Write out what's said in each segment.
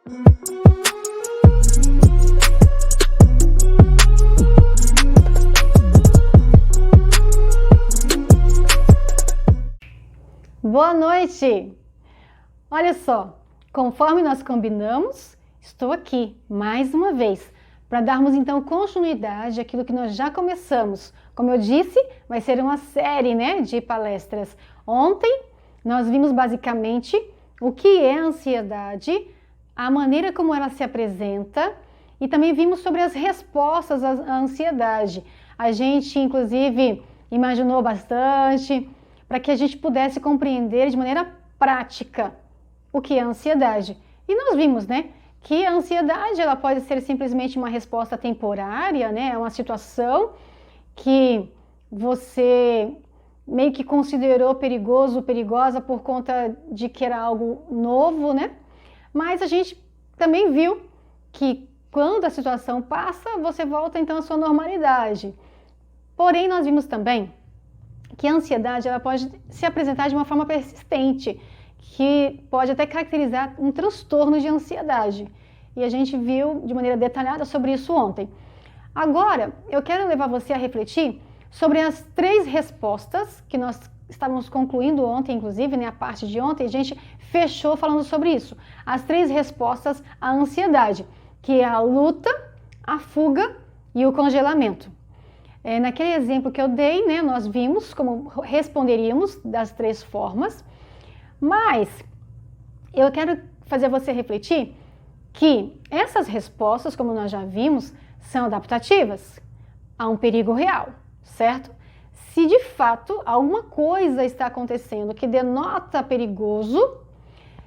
Boa noite! Olha só, conforme nós combinamos, estou aqui mais uma vez para darmos então continuidade àquilo que nós já começamos. Como eu disse, vai ser uma série, de palestras. Ontem nós vimos basicamente o que é a ansiedade, a maneira como ela se apresenta e também vimos sobre as respostas à ansiedade. A gente inclusive imaginou bastante para que a gente pudesse compreender de maneira prática o que é a ansiedade. E nós vimos, que a ansiedade ela pode ser simplesmente uma resposta temporária, é uma situação que você meio que considerou perigoso, perigosa por conta de que era algo novo, Mas a gente também viu que quando a situação passa, você volta então à sua normalidade. Porém, nós vimos também que a ansiedade ela pode se apresentar de uma forma persistente, que pode até caracterizar um transtorno de ansiedade. E a gente viu de maneira detalhada sobre isso ontem. Agora, eu quero levar você a refletir sobre as 3 respostas que nós estávamos concluindo ontem, inclusive, a parte de ontem, a gente fechou falando sobre isso. As 3 respostas à ansiedade, que é a luta, a fuga e o congelamento. Naquele exemplo que eu dei, nós vimos como responderíamos das 3 formas, mas eu quero fazer você refletir que essas respostas, como nós já vimos, são adaptativas a um perigo real, certo? Se de fato alguma coisa está acontecendo que denota perigoso,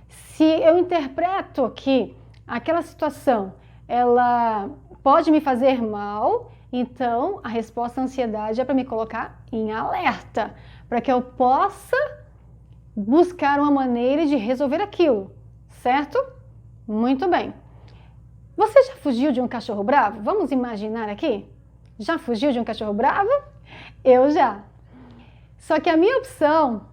se eu interpreto que aquela situação ela pode me fazer mal, então a resposta à ansiedade é para me colocar em alerta, para que eu possa buscar uma maneira de resolver aquilo, certo? Muito bem. Você já fugiu de um cachorro bravo? Vamos imaginar aqui? Já fugiu de um cachorro bravo? Eu já. Só que a minha opção,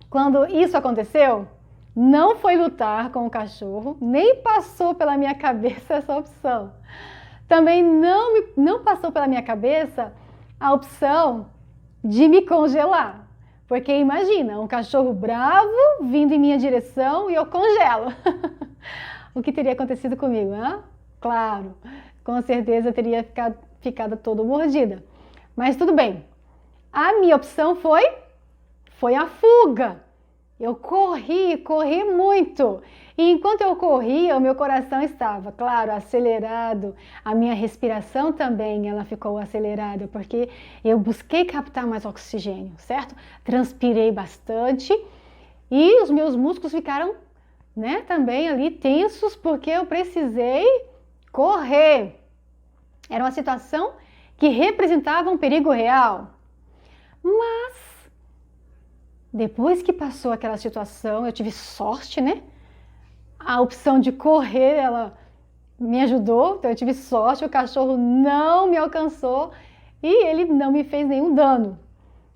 quando isso aconteceu, não foi lutar com o cachorro, nem passou pela minha cabeça essa opção. Também não passou pela minha cabeça a opção de me congelar. Porque imagina, um cachorro bravo vindo em minha direção e eu congelo. O que teria acontecido comigo? Claro, com certeza eu teria ficado toda mordida. Mas tudo bem. A minha opção foi a fuga. Eu corri muito. E enquanto eu corria, o meu coração estava, claro, acelerado. A minha respiração também, ela ficou acelerada, porque eu busquei captar mais oxigênio, certo? Transpirei bastante e os meus músculos ficaram, também ali tensos, porque eu precisei correr. Era uma situação que representava um perigo real. Mas depois que passou aquela situação, eu tive sorte, A opção de correr, ela me ajudou, então eu tive sorte, o cachorro não me alcançou e ele não me fez nenhum dano.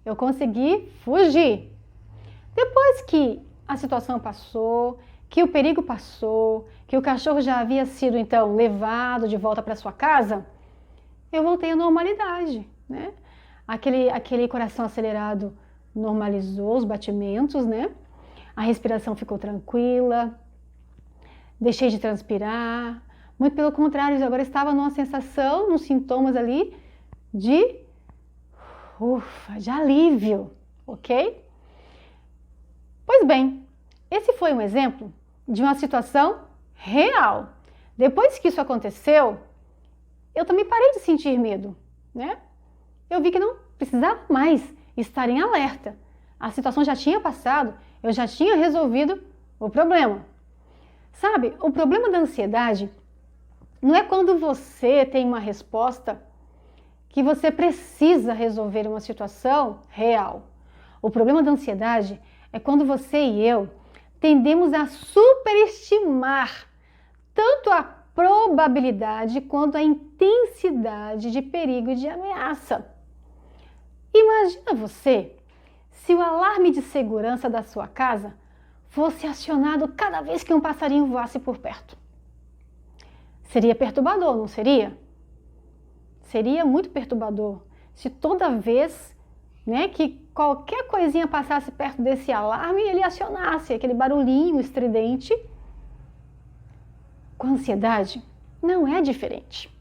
Eu consegui fugir. Depois que a situação passou, que o perigo passou, que o cachorro já havia sido então levado de volta para sua casa, eu voltei à normalidade, Aquele coração acelerado normalizou os batimentos, A respiração ficou tranquila, deixei de transpirar, muito pelo contrário, eu agora estava numa sensação, nos sintomas ali de alívio, ok? Pois bem, esse foi um exemplo de uma situação real. Depois que isso aconteceu, eu também parei de sentir medo, Eu vi que não precisava mais estar em alerta. A situação já tinha passado, eu já tinha resolvido o problema. Sabe, o problema da ansiedade não é quando você tem uma resposta que você precisa resolver uma situação real. O problema da ansiedade é quando você e eu tendemos a superestimar tanto a probabilidade quanto a intensidade de perigo e de ameaça. Imagina você se o alarme de segurança da sua casa fosse acionado cada vez que um passarinho voasse por perto. Seria perturbador, não seria? Seria muito perturbador se toda vez, né, que qualquer coisinha passasse perto desse alarme, ele acionasse aquele barulhinho estridente. Com ansiedade, não é diferente.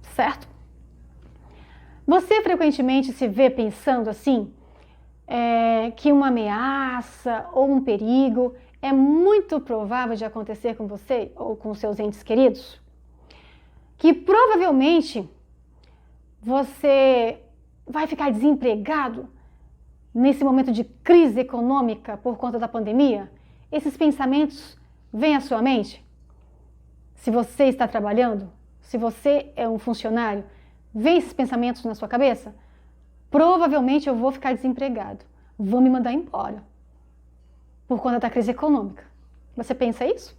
Certo? Você frequentemente se vê pensando assim, que uma ameaça ou um perigo é muito provável de acontecer com você ou com seus entes queridos? Que provavelmente você vai ficar desempregado nesse momento de crise econômica por conta da pandemia? Esses pensamentos vêm à sua mente? Se você está trabalhando, se você é um funcionário, vem esses pensamentos na sua cabeça? Provavelmente eu vou ficar desempregado, vão me mandar embora por conta da crise econômica. Você pensa isso?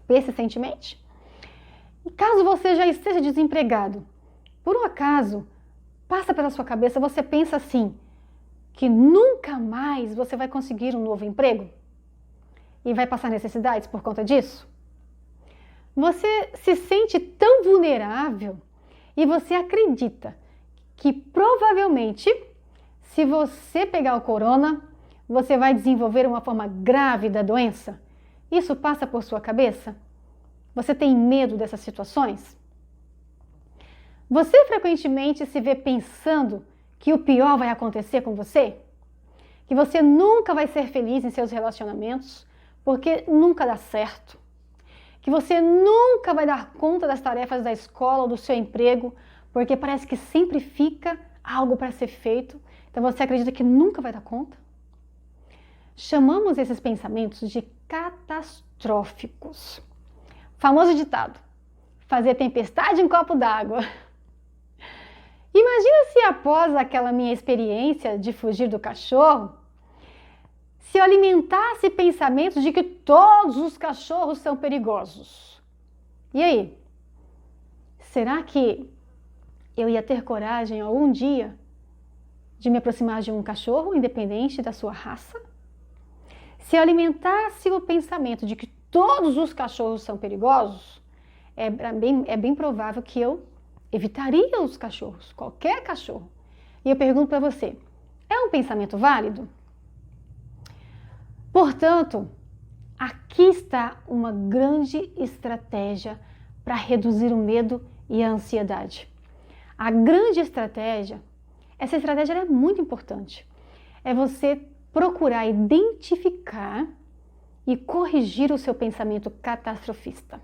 Persistentemente? E caso você já esteja desempregado, por um acaso, passa pela sua cabeça, você pensa assim, que nunca mais você vai conseguir um novo emprego? E vai passar necessidades por conta disso? Você se sente tão vulnerável e você acredita que provavelmente, se você pegar o corona, você vai desenvolver uma forma grave da doença? Isso passa por sua cabeça? Você tem medo dessas situações? Você frequentemente se vê pensando que o pior vai acontecer com você? Que você nunca vai ser feliz em seus relacionamentos, porque nunca dá certo? Que você nunca vai dar conta das tarefas da escola ou do seu emprego, porque parece que sempre fica algo para ser feito, então você acredita que nunca vai dar conta? Chamamos esses pensamentos de catastróficos. Famoso ditado, fazer tempestade em copo d'água. Imagina se após aquela minha experiência de fugir do cachorro, se eu alimentasse pensamentos de que todos os cachorros são perigosos. E aí? Será que eu ia ter coragem algum dia de me aproximar de um cachorro, independente da sua raça? Se eu alimentasse o pensamento de que todos os cachorros são perigosos, é bem provável que eu evitaria os cachorros, qualquer cachorro. E eu pergunto para você, é um pensamento válido? Portanto, aqui está uma grande estratégia para reduzir o medo e a ansiedade. A grande estratégia, essa estratégia é muito importante, é você procurar identificar e corrigir o seu pensamento catastrofista.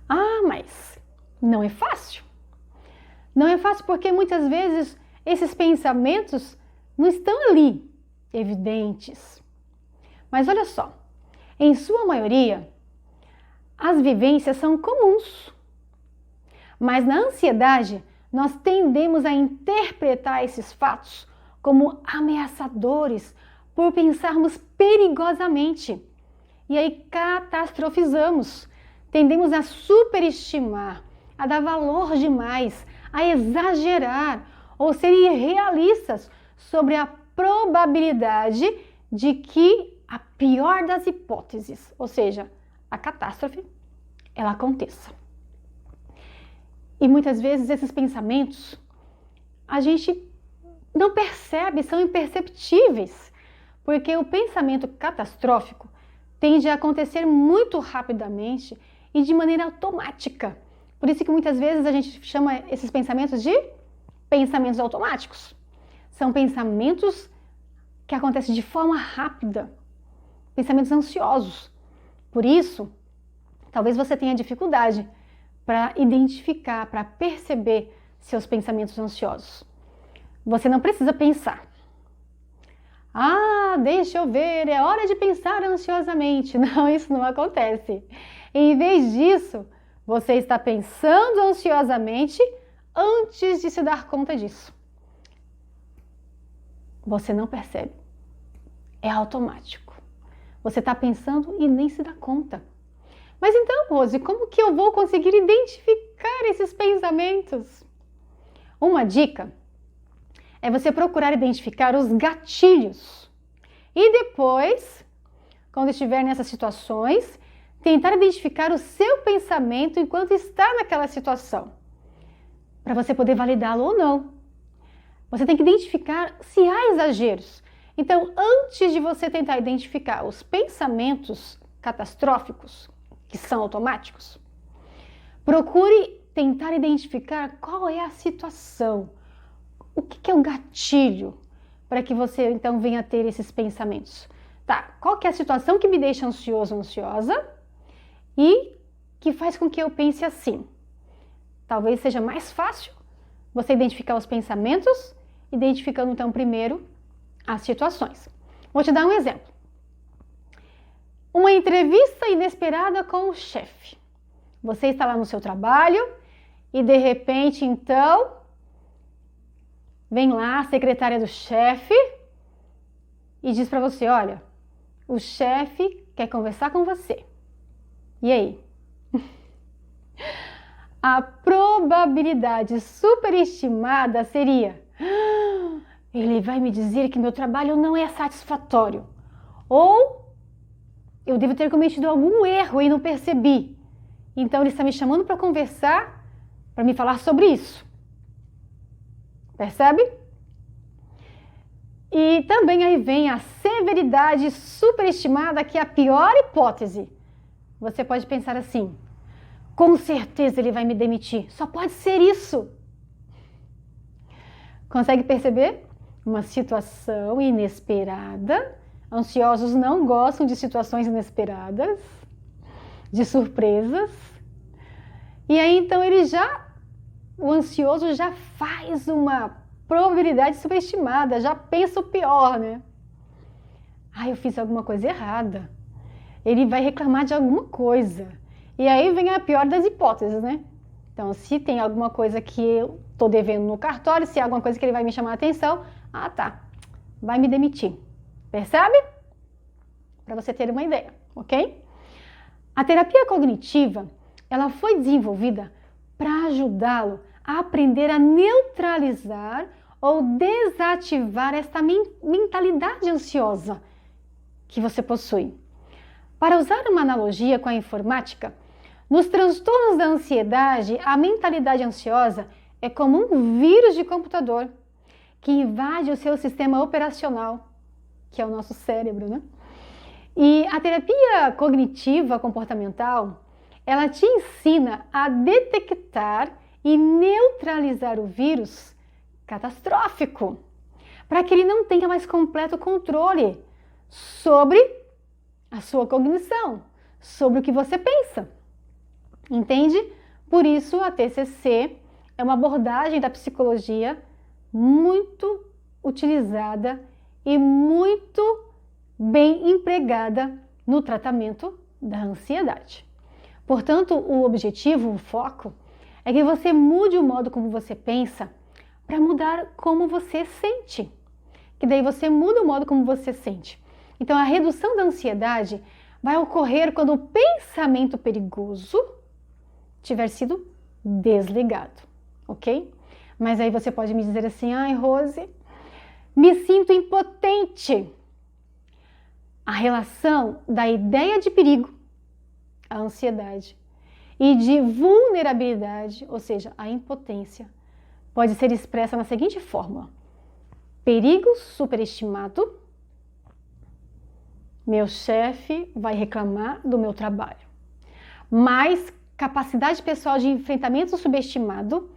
Ah, mas não é fácil. Não é fácil porque muitas vezes esses pensamentos não estão ali, evidentes. Mas olha só, em sua maioria, as vivências são comuns. Mas na ansiedade, nós tendemos a interpretar esses fatos como ameaçadores por pensarmos perigosamente. E aí catastrofizamos, tendemos a superestimar, a dar valor demais, a exagerar ou ser irrealistas sobre a probabilidade de que a pior das hipóteses, ou seja, a catástrofe, ela aconteça. E muitas vezes esses pensamentos a gente não percebe, são imperceptíveis, porque o pensamento catastrófico tende a acontecer muito rapidamente e de maneira automática. Por isso que muitas vezes a gente chama esses pensamentos de pensamentos automáticos. São pensamentos que acontecem de forma rápida, pensamentos ansiosos. Por isso, talvez você tenha dificuldade para identificar, para perceber seus pensamentos ansiosos. Você não precisa pensar. Ah, deixa eu ver, é hora de pensar ansiosamente. Não, isso não acontece. Em vez disso, você está pensando ansiosamente antes de se dar conta disso. Você não percebe. É automático. Você está pensando e nem se dá conta. Mas então, Rose, como que eu vou conseguir identificar esses pensamentos? Uma dica é você procurar identificar os gatilhos. E depois, quando estiver nessas situações, tentar identificar o seu pensamento enquanto está naquela situação, para você poder validá-lo ou não. Você tem que identificar se há exageros. Então, antes de você tentar identificar os pensamentos catastróficos, que são automáticos, procure tentar identificar qual é a situação, o que é o gatilho para que você então venha a ter esses pensamentos. Tá, qual que é a situação que me deixa ansioso ou ansiosa e que faz com que eu pense assim? Talvez seja mais fácil você identificar os pensamentos, identificando então primeiro as situações. Vou te dar um exemplo. Uma entrevista inesperada com o chefe. Você está lá no seu trabalho e de repente então vem lá a secretária do chefe e diz para você, olha, o chefe quer conversar com você. E aí? A probabilidade superestimada seria: ele vai me dizer que meu trabalho não é satisfatório. Ou eu devo ter cometido algum erro e não percebi. Então ele está me chamando para conversar, para me falar sobre isso. Percebe? E também aí vem a severidade superestimada, que é a pior hipótese. Você pode pensar assim: com certeza ele vai me demitir. Só pode ser isso. Consegue perceber? Uma situação inesperada. Ansiosos não gostam de situações inesperadas, de surpresas. E aí então o ansioso já faz uma probabilidade superestimada, já pensa o pior, né? Eu fiz alguma coisa errada. Ele vai reclamar de alguma coisa. E aí vem a pior das hipóteses, né? Então, se tem alguma coisa que eu estou devendo no cartório, se há alguma coisa que ele vai me chamar a atenção, tá, vai me demitir. Percebe? Para você ter uma ideia, ok? A terapia cognitiva, ela foi desenvolvida para ajudá-lo a aprender a neutralizar ou desativar esta mentalidade ansiosa que você possui. Para usar uma analogia com a informática, nos transtornos da ansiedade, a mentalidade ansiosa é como um vírus de computador que invade o seu sistema operacional, que é o nosso cérebro, né? E a terapia cognitiva comportamental, ela te ensina a detectar e neutralizar o vírus catastrófico, para que ele não tenha mais completo controle sobre a sua cognição, sobre o que você pensa. Entende? Por isso a TCC é uma abordagem da psicologia muito utilizada e muito bem empregada no tratamento da ansiedade. Portanto, o objetivo, o foco, é que você mude o modo como você pensa para mudar como você sente. Que daí você muda o modo como você sente. Então, a redução da ansiedade vai ocorrer quando o pensamento perigoso tiver sido desligado, ok? Mas aí você pode me dizer assim: Rose, me sinto impotente. A relação da ideia de perigo, a ansiedade, e de vulnerabilidade, ou seja, a impotência, pode ser expressa na seguinte fórmula: perigo superestimado, meu chefe vai reclamar do meu trabalho. Mais capacidade pessoal de enfrentamento subestimado,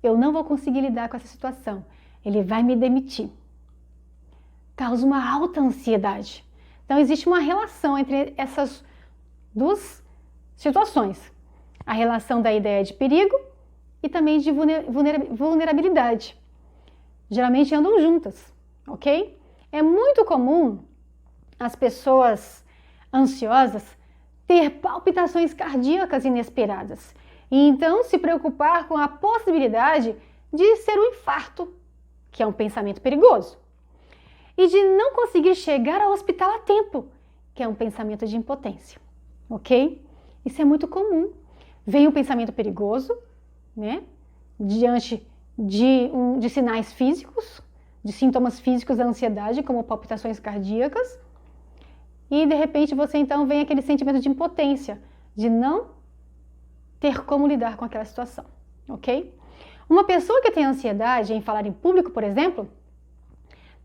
eu não vou conseguir lidar com essa situação, ele vai me demitir. Causa uma alta ansiedade. Então, existe uma relação entre essas duas situações. A relação da ideia de perigo e também de vulnerabilidade. Geralmente andam juntas, ok? É muito comum as pessoas ansiosas ter palpitações cardíacas inesperadas e então se preocupar com a possibilidade de ser um infarto, que é um pensamento perigoso, e de não conseguir chegar ao hospital a tempo, que é um pensamento de impotência, ok? Isso é muito comum. Vem um pensamento perigoso, né? Diante de sinais físicos, de sintomas físicos da ansiedade, como palpitações cardíacas, e de repente você então vem aquele sentimento de impotência, de não ter como lidar com aquela situação, ok? Uma pessoa que tem ansiedade em falar em público, por exemplo,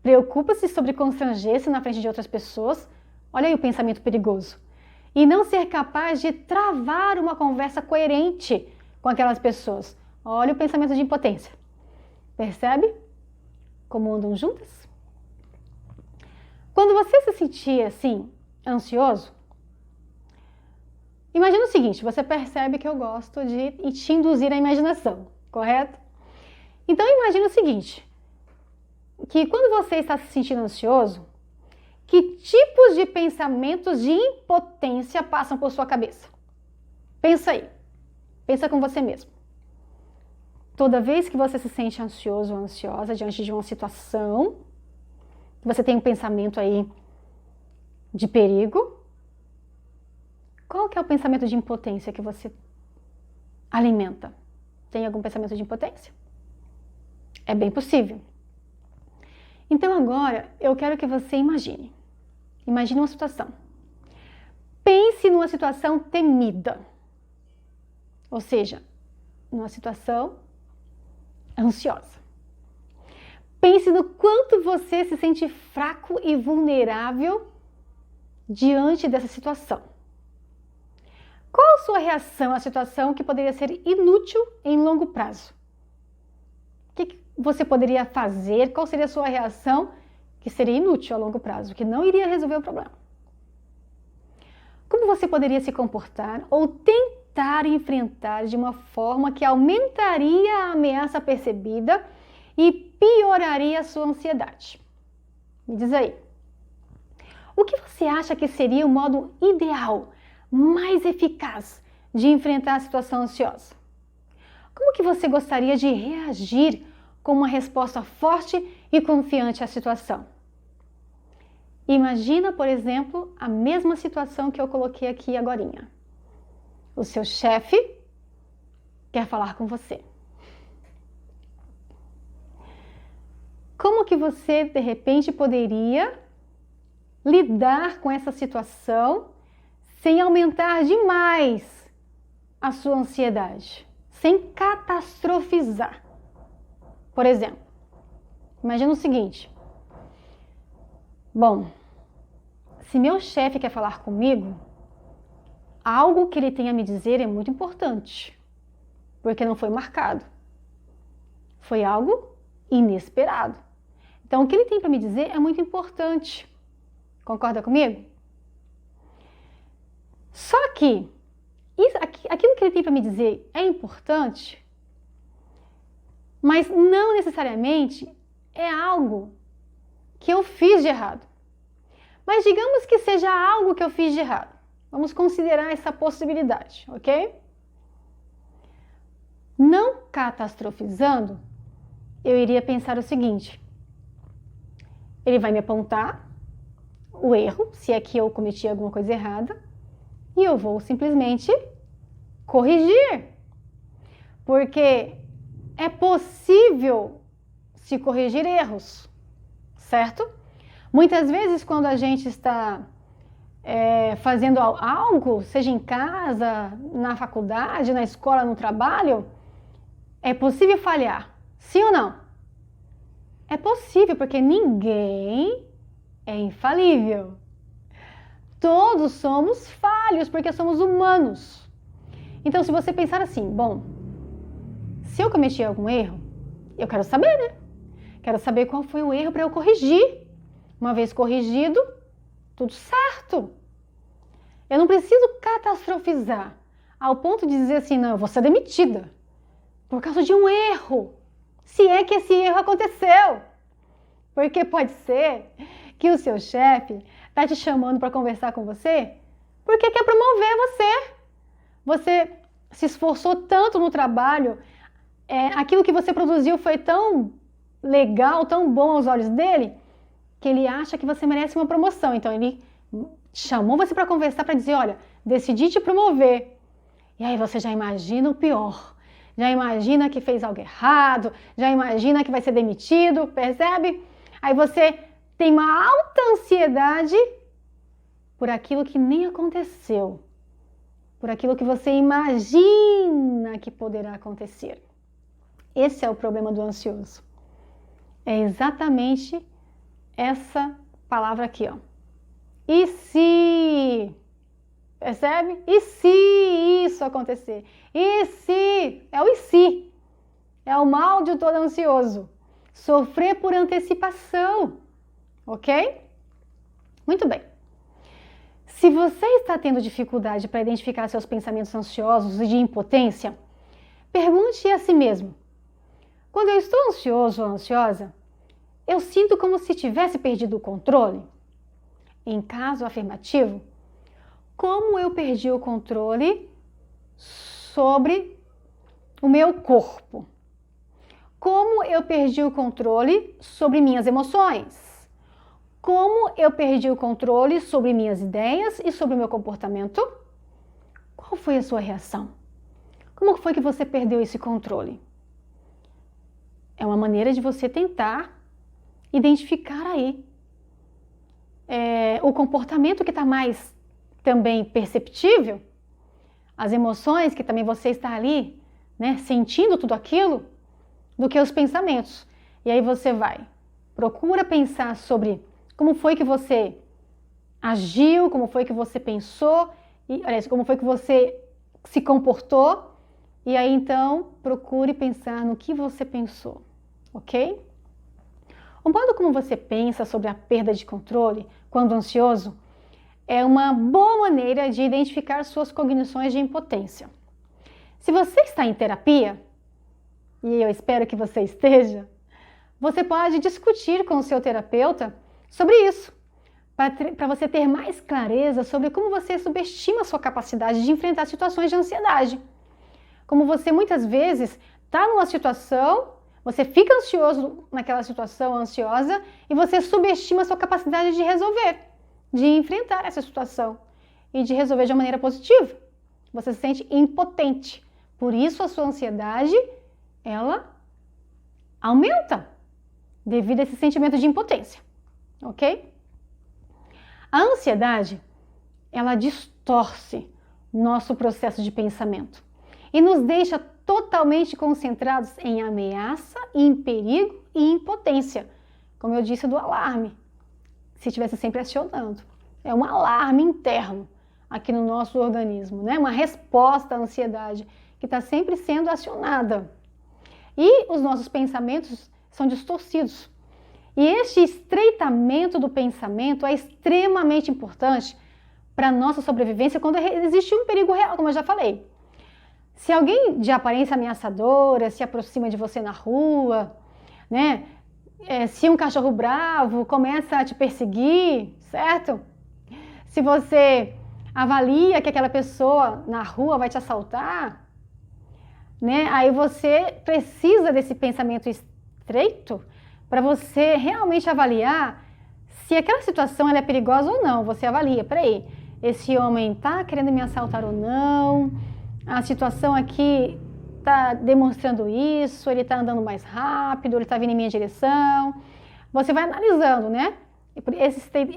preocupa-se sobre constranger-se na frente de outras pessoas, olha aí o pensamento perigoso, e não ser capaz de travar uma conversa coerente com aquelas pessoas. Olha o pensamento de impotência. Percebe como andam juntas? Quando você se sentir assim, ansioso, imagina o seguinte, você percebe que eu gosto de te induzir à imaginação, correto? Então imagina o seguinte, que quando você está se sentindo ansioso, que tipos de pensamentos de impotência passam por sua cabeça? Pensa aí, pensa com você mesmo. Toda vez que você se sente ansioso ou ansiosa diante de uma situação, você tem um pensamento aí de perigo, qual que é o pensamento de impotência que você alimenta? Tem algum pensamento de impotência? É bem possível. Então agora eu quero que você imagine. Imagine uma situação. Pense numa situação temida. Ou seja, numa situação ansiosa. Pense no quanto você se sente fraco e vulnerável diante dessa situação. Qual a sua reação à situação que poderia ser inútil em longo prazo? O que você poderia fazer? Qual seria a sua reação que seria inútil a longo prazo, que não iria resolver o problema? Como você poderia se comportar ou tentar enfrentar de uma forma que aumentaria a ameaça percebida e pioraria a sua ansiedade? Me diz aí. O que você acha que seria o modo ideal, mais eficaz de enfrentar a situação ansiosa? Como que você gostaria de reagir com uma resposta forte e confiante à situação? Imagina, por exemplo, a mesma situação que eu coloquei aqui agorinha. O seu chefe quer falar com você. Como que você, de repente, poderia lidar com essa situação sem aumentar demais a sua ansiedade, sem catastrofizar? Por exemplo, imagina o seguinte. Bom, se meu chefe quer falar comigo, algo que ele tem a me dizer é muito importante, porque não foi marcado. Foi algo inesperado. Então, o que ele tem para me dizer é muito importante. Concorda comigo? Só que aquilo que ele tem para me dizer é importante, mas não necessariamente é algo que eu fiz de errado. Mas digamos que seja algo que eu fiz de errado. Vamos considerar essa possibilidade, ok? Não catastrofizando, eu iria pensar o seguinte. Ele vai me apontar o erro, se é que eu cometi alguma coisa errada, e eu vou simplesmente corrigir. Porque é possível se corrigir erros, certo? Muitas vezes quando a gente está fazendo algo, seja em casa, na faculdade, na escola, no trabalho, é possível falhar, sim ou não? É possível, porque ninguém é infalível. Todos somos falhos, porque somos humanos. Então, se você pensar assim, bom, se eu cometi algum erro, eu quero saber, né? Quero saber qual foi o erro para eu corrigir. Uma vez corrigido, tudo certo. Eu não preciso catastrofizar ao ponto de dizer assim, não, eu vou ser demitida por causa de um erro. Se é que esse erro aconteceu. Porque pode ser que o seu chefe está te chamando para conversar com você porque quer promover você. Você se esforçou tanto no trabalho, aquilo que você produziu foi tão legal, tão bom aos olhos dele, que ele acha que você merece uma promoção. Então ele chamou você para conversar, para dizer, olha, decidi te promover. E aí você já imagina o pior. Já imagina que fez algo errado, já imagina que vai ser demitido, percebe? Aí você tem uma alta ansiedade por aquilo que nem aconteceu, por aquilo que você imagina que poderá acontecer. Esse é o problema do ansioso. É exatamente essa palavra aqui, ó. E se? Percebe? E se isso acontecer? E se? É o e se. É o mal de todo ansioso. Sofrer por antecipação. Ok? Muito bem. Se você está tendo dificuldade para identificar seus pensamentos ansiosos e de impotência, pergunte a si mesmo: quando eu estou ansioso ou ansiosa, eu sinto como se tivesse perdido o controle? Em caso afirmativo, como eu perdi o controle sobre o meu corpo? Como eu perdi o controle sobre minhas emoções? Como eu perdi o controle sobre minhas ideias e sobre o meu comportamento? Qual foi a sua reação? Como foi que você perdeu esse controle? É uma maneira de você tentar identificar aí o comportamento que está mais também perceptível, as emoções que também você está ali, né, sentindo tudo aquilo, do que os pensamentos. E aí você procura pensar sobre como foi que você agiu, como foi que você pensou, aliás, como foi que você se comportou, e aí então procure pensar no que você pensou, ok? O modo como você pensa sobre a perda de controle, quando ansioso, é uma boa maneira de identificar suas cognições de impotência. Se você está em terapia, e eu espero que você esteja, você pode discutir com o seu terapeuta sobre isso, para você ter mais clareza sobre como você subestima a sua capacidade de enfrentar situações de ansiedade. Como você muitas vezes está numa situação, você fica ansioso naquela situação ansiosa e você subestima a sua capacidade de resolver, de enfrentar essa situação e de resolver de uma maneira positiva. Você se sente impotente. Por isso a sua ansiedade, ela aumenta devido a esse sentimento de impotência, ok? A ansiedade, ela distorce nosso processo de pensamento e nos deixa totalmente concentrados em ameaça, em perigo e impotência. Como eu disse do alarme, se estivesse sempre acionando. É um alarme interno aqui no nosso organismo, né? Uma resposta à ansiedade que está sempre sendo acionada. E os nossos pensamentos são distorcidos. E este estreitamento do pensamento é extremamente importante para a nossa sobrevivência quando existe um perigo real, como eu já falei. Se alguém de aparência ameaçadora se aproxima de você na rua, né? Se um cachorro bravo começa a te perseguir, certo? Se você avalia que aquela pessoa na rua vai te assaltar, né? Aí você precisa desse pensamento estreito para você realmente avaliar se aquela situação ela é perigosa ou não. Você avalia, peraí, esse homem está querendo me assaltar ou não? A situação aqui está demonstrando isso, ele está andando mais rápido, ele está vindo em minha direção. Você vai analisando, né?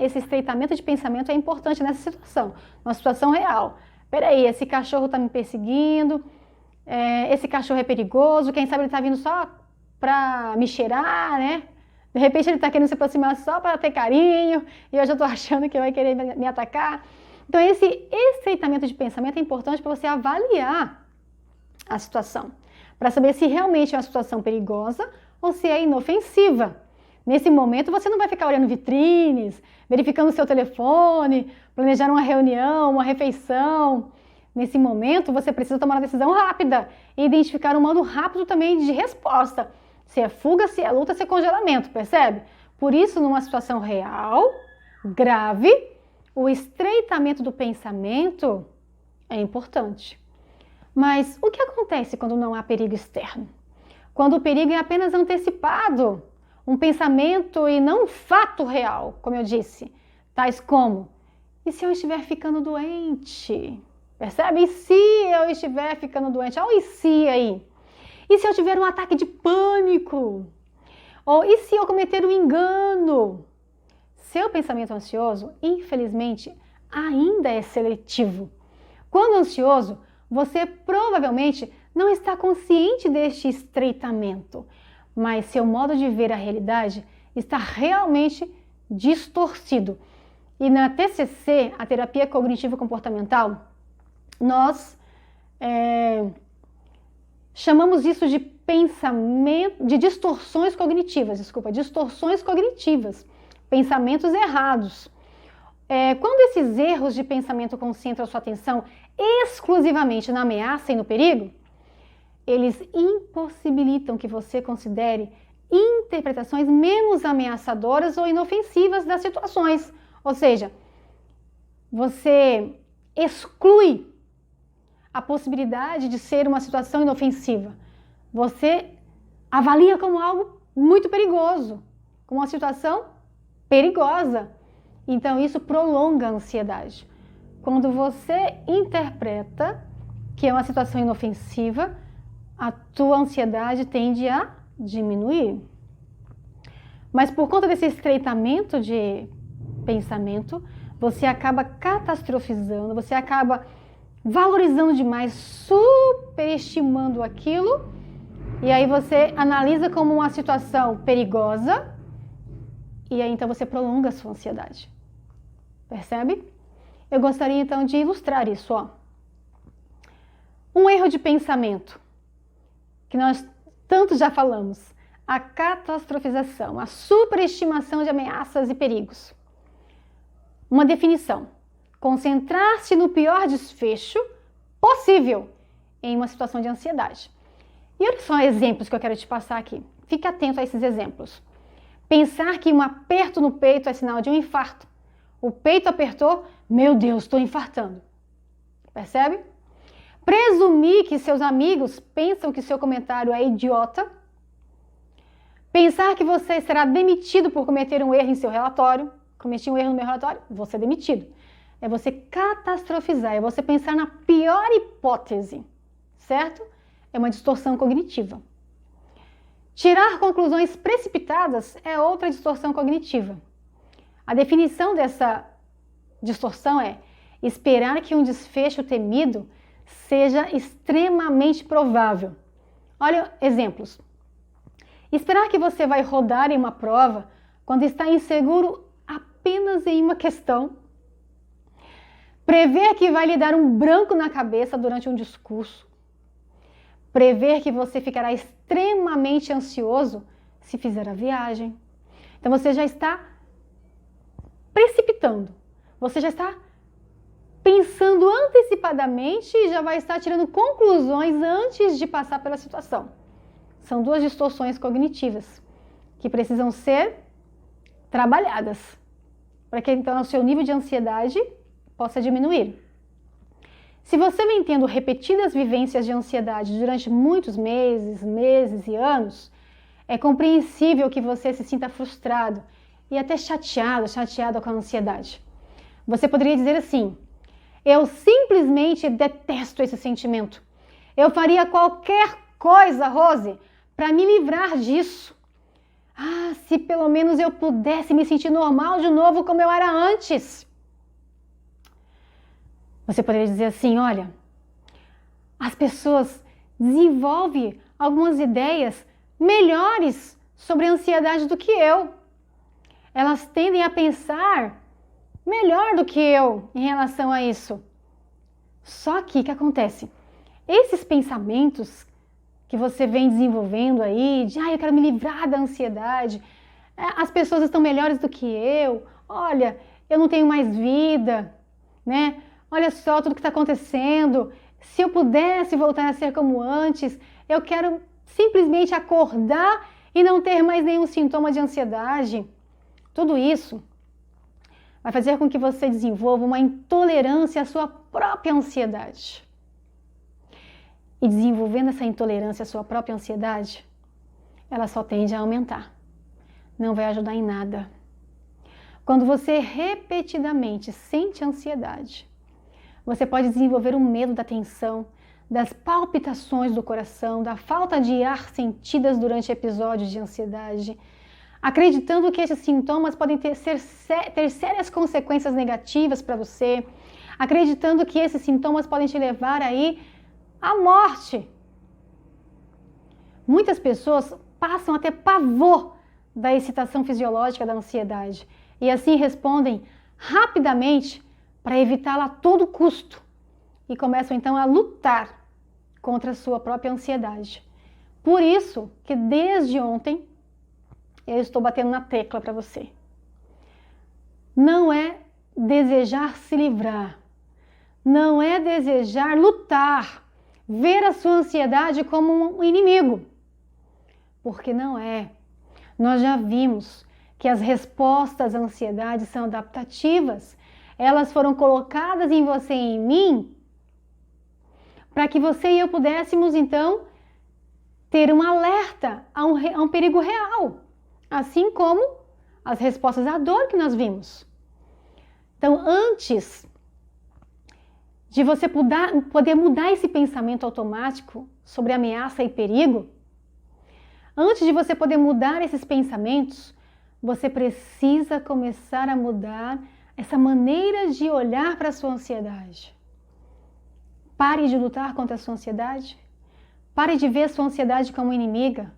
Esse estreitamento de pensamento é importante nessa situação, uma situação real. Peraí, esse cachorro está me perseguindo, esse cachorro é perigoso, quem sabe ele está vindo só para me cheirar, né? De repente ele está querendo se aproximar só para ter carinho e eu já estou achando que ele vai querer me atacar. Então esse estreitamento de pensamento é importante para você avaliar a situação, para saber se realmente é uma situação perigosa ou se é inofensiva. Nesse momento você não vai ficar olhando vitrines, verificando o seu telefone, planejar uma reunião, uma refeição. Nesse momento você precisa tomar uma decisão rápida e identificar um modo rápido também de resposta. Se é fuga, se é luta, se é congelamento, percebe? Por isso, numa situação real, grave, o estreitamento do pensamento é importante. Mas o que acontece quando não há perigo externo? Quando o perigo é apenas antecipado, um pensamento e não um fato real, como eu disse, tais como: e se eu estiver ficando doente? Percebe? E se eu estiver ficando doente? Olha o e se aí. E se eu tiver um ataque de pânico? Ou e se eu cometer um engano? Seu pensamento ansioso, infelizmente, ainda é seletivo. Quando ansioso, você provavelmente não está consciente deste estreitamento, mas seu modo de ver a realidade está realmente distorcido. E na TCC, a terapia cognitivo comportamental, nós chamamos isso de distorções cognitivas, pensamentos errados. Quando esses erros de pensamento concentram a sua atenção exclusivamente na ameaça e no perigo, eles impossibilitam que você considere interpretações menos ameaçadoras ou inofensivas das situações. Ou seja, você exclui a possibilidade de ser uma situação inofensiva. Você avalia como algo muito perigoso, como uma situação perigosa. Então, isso prolonga a ansiedade. Quando você interpreta que é uma situação inofensiva, a tua ansiedade tende a diminuir. Mas por conta desse estreitamento de pensamento, você acaba catastrofizando, você acaba valorizando demais, superestimando aquilo, e aí você analisa como uma situação perigosa, e aí então você prolonga a sua ansiedade. Percebe? Eu gostaria então de ilustrar isso, ó. Um erro de pensamento, que nós tanto já falamos, a catastrofização, a superestimação de ameaças e perigos. Uma definição: concentrar-se no pior desfecho possível em uma situação de ansiedade. E olha só exemplos que eu quero te passar aqui. Fique atento a esses exemplos. Pensar que um aperto no peito é sinal de um infarto. O peito apertou, meu Deus, estou infartando. Percebe? Presumir que seus amigos pensam que seu comentário é idiota. Pensar que você será demitido por cometer um erro em seu relatório. Cometi um erro no meu relatório, vou ser demitido. É você catastrofizar, é você pensar na pior hipótese, certo? É uma distorção cognitiva. Tirar conclusões precipitadas é outra distorção cognitiva. A definição dessa distorção é esperar que um desfecho temido seja extremamente provável. Olha exemplos. Esperar que você vai rodar em uma prova quando está inseguro apenas em uma questão. Prever que vai lhe dar um branco na cabeça durante um discurso. Prever que você ficará extremamente ansioso se fizer a viagem. Então você já está precipitando. Você já está pensando antecipadamente e já vai estar tirando conclusões antes de passar pela situação. São duas distorções cognitivas que precisam ser trabalhadas para que então o seu nível de ansiedade possa diminuir. Se você vem tendo repetidas vivências de ansiedade durante muitos meses e anos, é compreensível que você se sinta frustrado e até chateado com a ansiedade. Você poderia dizer assim: eu simplesmente detesto esse sentimento. Eu faria qualquer coisa, Rose, para me livrar disso. Ah, se pelo menos eu pudesse me sentir normal de novo como eu era antes. Você poderia dizer assim: olha, as pessoas desenvolvem algumas ideias melhores sobre a ansiedade do que eu. Elas tendem a pensar melhor do que eu em relação a isso. Só que o que acontece? Esses pensamentos que você vem desenvolvendo aí, de eu quero me livrar da ansiedade, as pessoas estão melhores do que eu, olha, eu não tenho mais vida, né? Olha só tudo que está acontecendo, se eu pudesse voltar a ser como antes, eu quero simplesmente acordar e não ter mais nenhum sintoma de ansiedade. Tudo isso vai fazer com que você desenvolva uma intolerância à sua própria ansiedade. E desenvolvendo essa intolerância à sua própria ansiedade, ela só tende a aumentar. Não vai ajudar em nada. Quando você repetidamente sente ansiedade, você pode desenvolver um medo da tensão, das palpitações do coração, da falta de ar sentidas durante episódios de ansiedade, acreditando que esses sintomas podem ter sérias consequências negativas para você, acreditando que esses sintomas podem te levar aí à morte. Muitas pessoas passam a ter pavor da excitação fisiológica da ansiedade e assim respondem rapidamente para evitá-la a todo custo e começam então a lutar contra a sua própria ansiedade. Por isso que desde ontem eu estou batendo na tecla para você. Não é desejar se livrar, não é desejar lutar, ver a sua ansiedade como um inimigo, porque não é. Nós já vimos que as respostas à ansiedade são adaptativas. Elas foram colocadas em você e em mim para que você e eu pudéssemos, então, ter um alerta a um perigo real, assim como as respostas à dor que nós vimos. Então, antes de você poder mudar esse pensamento automático sobre ameaça e perigo, antes de você poder mudar esses pensamentos, você precisa começar a mudar essa maneira de olhar para a sua ansiedade. Pare de lutar contra a sua ansiedade. Pare de ver a sua ansiedade como inimiga.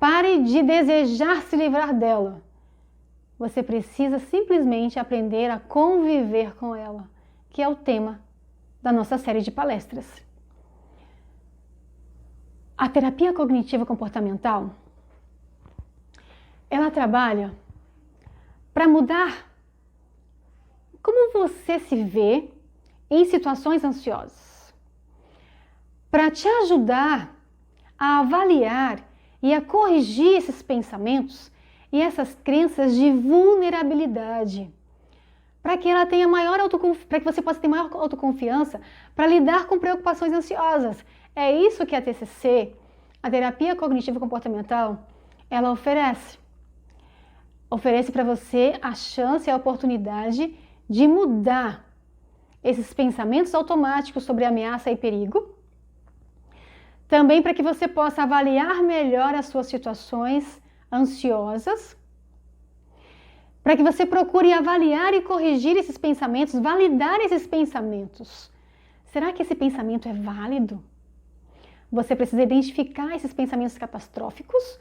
Pare de desejar se livrar dela. Você precisa simplesmente aprender a conviver com ela, que é o tema da nossa série de palestras. A terapia cognitiva comportamental, ela trabalha para mudar como você se vê em situações ansiosas, para te ajudar a avaliar e a corrigir esses pensamentos e essas crenças de vulnerabilidade, para que ela tenha para que você possa ter maior autoconfiança para lidar com preocupações ansiosas. É isso que a TCC, a terapia cognitiva comportamental, ela oferece. Oferece para você a chance e a oportunidade de mudar esses pensamentos automáticos sobre ameaça e perigo. Também para que você possa avaliar melhor as suas situações ansiosas. Para que você procure avaliar e corrigir esses pensamentos, validar esses pensamentos. Será que esse pensamento é válido? Você precisa identificar esses pensamentos catastróficos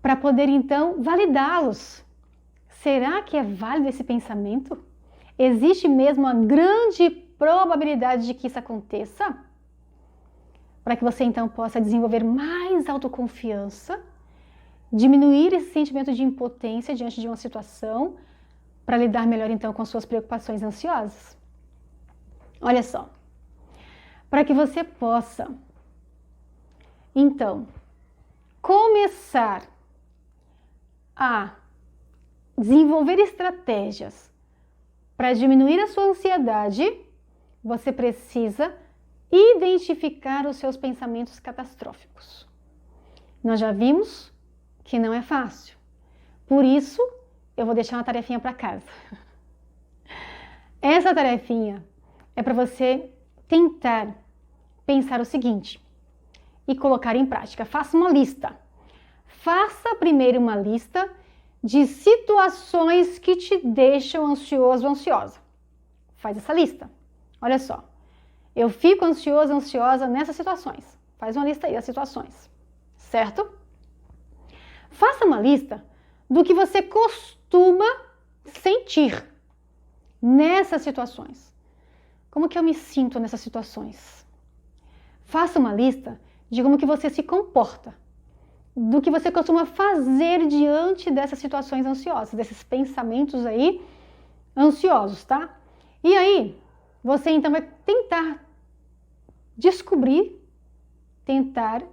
para poder então validá-los. Será que é válido esse pensamento? Existe mesmo uma grande probabilidade de que isso aconteça? Para que você então possa desenvolver mais autoconfiança, diminuir esse sentimento de impotência diante de uma situação, para lidar melhor então com suas preocupações ansiosas. Olha só, para que você possa então começar a desenvolver estratégias para diminuir a sua ansiedade, você precisa identificar os seus pensamentos catastróficos. Nós já vimos que não é fácil. Por isso, eu vou deixar uma tarefinha para casa. Essa tarefinha é para você tentar pensar o seguinte e colocar em prática. Faça uma lista. Faça primeiro uma lista de situações que te deixam ansioso ou ansiosa. Faz essa lista. Olha só. Eu fico ansioso, ansiosa nessas situações. Faz uma lista aí das situações. Certo? Faça uma lista do que você costuma sentir nessas situações. Como que eu me sinto nessas situações? Faça uma lista de como que você se comporta, do que você costuma fazer diante dessas situações ansiosas, desses pensamentos aí ansiosos, tá? E aí, você então vai tentar descobrir, tentar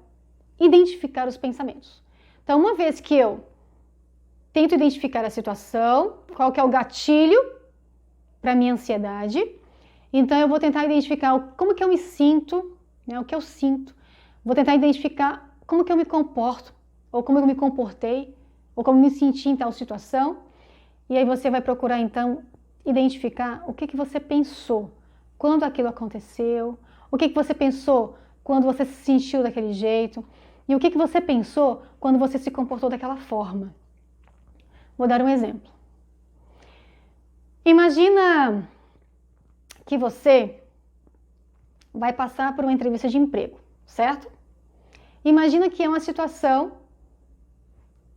identificar os pensamentos. Então, uma vez que eu tento identificar a situação, qual que é o gatilho para minha ansiedade, então eu vou tentar identificar como que eu me sinto, né, o que eu sinto. Vou tentar identificar como que eu me comporto, ou como eu me comportei, ou como eu me senti em tal situação. E aí você vai procurar então identificar o que você pensou quando aquilo aconteceu, o que você pensou quando você se sentiu daquele jeito, e o que você pensou quando você se comportou daquela forma. Vou dar um exemplo. Imagina que você vai passar por uma entrevista de emprego, certo? Imagina que é uma situação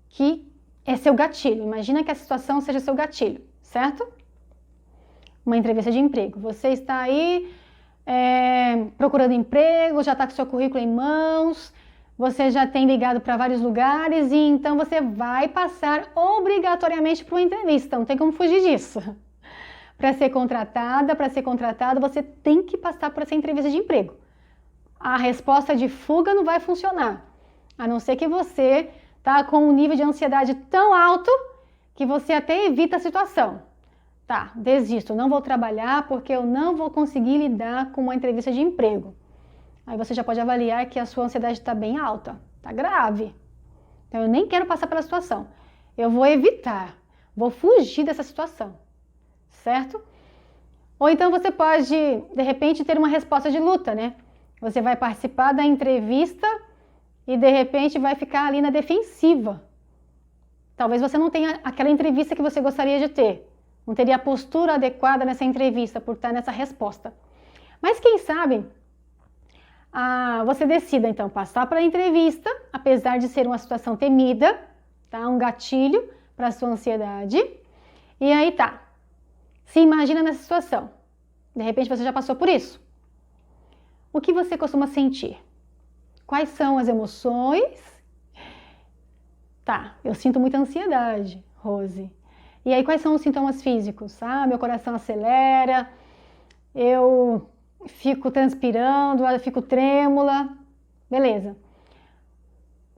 que é seu gatilho. Imagina que a situação seja seu gatilho, certo? Uma entrevista de emprego. Você está aí procurando emprego, já está com seu currículo em mãos, você já tem ligado para vários lugares e então você vai passar obrigatoriamente por uma entrevista. Não tem como fugir disso. Para ser contratado, você tem que passar por essa entrevista de emprego. A resposta de fuga não vai funcionar, a não ser que você está com um nível de ansiedade tão alto que você até evita a situação. Tá, desisto, não vou trabalhar porque eu não vou conseguir lidar com uma entrevista de emprego. Aí você já pode avaliar que a sua ansiedade está bem alta, está grave. Então eu nem quero passar pela situação, eu vou evitar, vou fugir dessa situação. Certo? Ou então você pode, de repente, ter uma resposta de luta, né? Você vai participar da entrevista e, de repente, vai ficar ali na defensiva. Talvez você não tenha aquela entrevista que você gostaria de ter. Não teria a postura adequada nessa entrevista por estar nessa resposta. Mas quem sabe, você decida, então, passar pela entrevista, apesar de ser uma situação temida, tá? Um gatilho para a sua ansiedade. E aí tá. Se imagina nessa situação. De repente você já passou por isso. O que você costuma sentir? Quais são as emoções? Tá, eu sinto muita ansiedade, Rose. E aí quais são os sintomas físicos? Meu coração acelera, eu fico transpirando, eu fico trêmula. Beleza.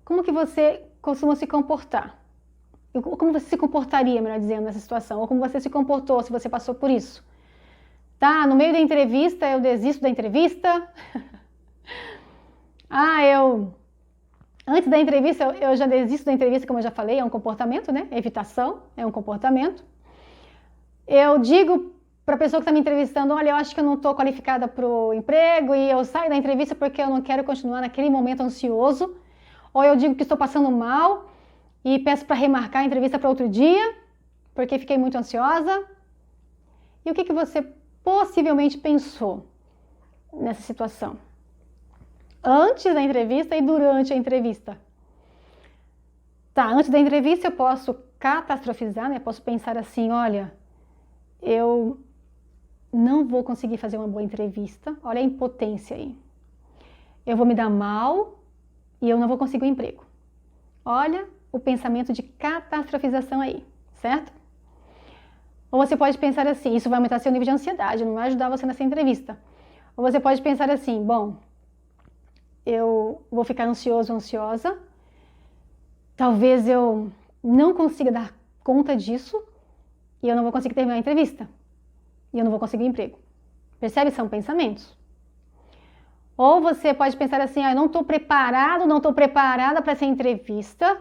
Como que você costuma se comportar? Como você se comportaria, melhor dizendo, nessa situação? Ou como você se comportou se você passou por isso? Tá, no meio da entrevista eu desisto da entrevista. Antes da entrevista eu já desisto da entrevista, como eu já falei, é um comportamento, né? Evitação é um comportamento. Eu digo para a pessoa que está me entrevistando, olha, eu acho que eu não estou qualificada para o emprego e eu saio da entrevista porque eu não quero continuar naquele momento ansioso. Ou eu digo que estou passando mal e peço para remarcar a entrevista para outro dia, porque fiquei muito ansiosa. E o que você possivelmente pensou nessa situação? Antes da entrevista e durante a entrevista. Tá, antes da entrevista eu posso catastrofizar, né? Posso pensar assim, olha, eu não vou conseguir fazer uma boa entrevista, olha a impotência aí. Eu vou me dar mal e eu não vou conseguir um emprego. Olha o pensamento de catastrofização aí, certo? Ou você pode pensar assim, isso vai aumentar seu nível de ansiedade, não vai ajudar você nessa entrevista. Ou você pode pensar assim, bom, eu vou ficar ansioso, ansiosa, talvez eu não consiga dar conta disso e eu não vou conseguir terminar a entrevista. E eu não vou conseguir emprego. Percebe? São pensamentos. Ou você pode pensar assim, eu não estou preparado, não estou preparada para essa entrevista,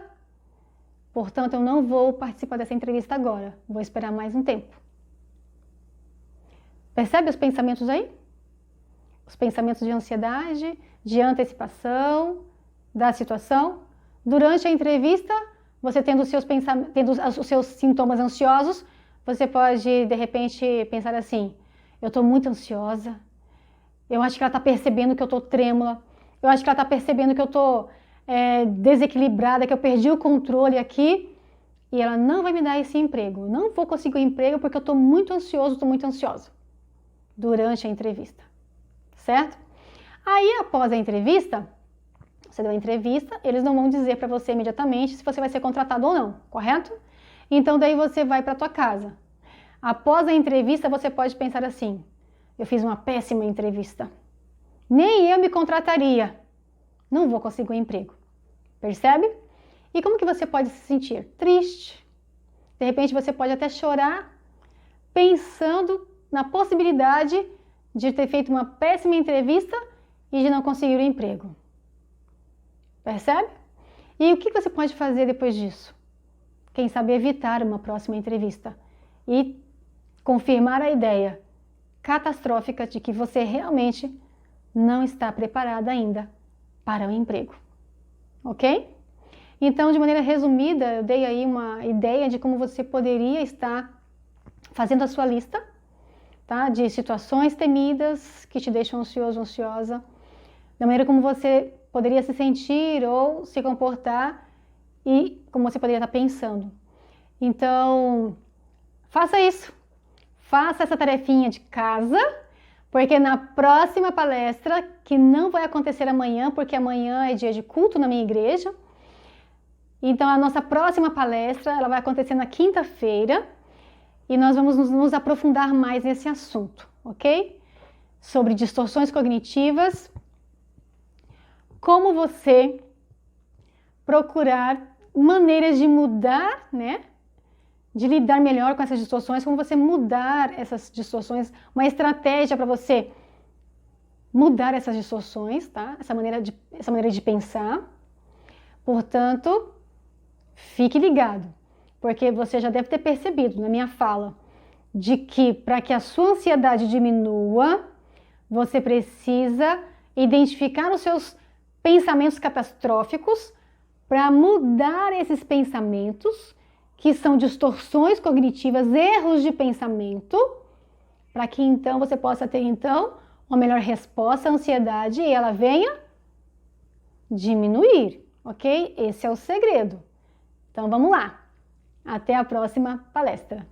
portanto eu não vou participar dessa entrevista agora, vou esperar mais um tempo. Percebe os pensamentos aí? Os pensamentos de ansiedade, de antecipação da situação. Durante a entrevista, você tendo os seus sintomas ansiosos, você pode, de repente, pensar assim, eu estou muito ansiosa, eu acho que ela está percebendo que eu estou trêmula, eu acho que ela está percebendo que eu estou desequilibrada, que eu perdi o controle aqui e ela não vai me dar esse emprego. Não vou conseguir o emprego porque eu estou muito ansioso, estou muito ansiosa durante a entrevista, certo? Aí, após a entrevista, você deu a entrevista, eles não vão dizer para você imediatamente se você vai ser contratado ou não, correto? Então, daí você vai para a tua casa. Após a entrevista, você pode pensar assim, eu fiz uma péssima entrevista. Nem eu me contrataria. Não vou conseguir um emprego. Percebe? E como que você pode se sentir? Triste. De repente, você pode até chorar pensando na possibilidade de ter feito uma péssima entrevista e de não conseguir o emprego. Percebe? E o que você pode fazer depois disso? Quem sabe evitar uma próxima entrevista e confirmar a ideia catastrófica de que você realmente não está preparada ainda para o emprego. Ok? Então, de maneira resumida, eu dei aí uma ideia de como você poderia estar fazendo a sua lista, tá? De situações temidas que te deixam ansioso, ansiosa, da maneira como você poderia se sentir ou se comportar e como você poderia estar pensando. Então, faça isso. Faça essa tarefinha de casa, porque na próxima palestra, que não vai acontecer amanhã, porque amanhã é dia de culto na minha igreja, então a nossa próxima palestra, ela vai acontecer na quinta-feira, e nós vamos nos aprofundar mais nesse assunto, ok? Sobre distorções cognitivas, como você procurar maneiras de mudar, né? De lidar melhor com essas distorções, como você mudar essas distorções, uma estratégia para você mudar essas distorções, tá? Essa maneira de pensar. Portanto, fique ligado, porque você já deve ter percebido na minha fala de que para que a sua ansiedade diminua, você precisa identificar os seus pensamentos catastróficos para mudar esses pensamentos, que são distorções cognitivas, erros de pensamento, para que então você possa ter então uma melhor resposta à ansiedade e ela venha diminuir, ok? Esse é o segredo. Então vamos lá. Até a próxima palestra.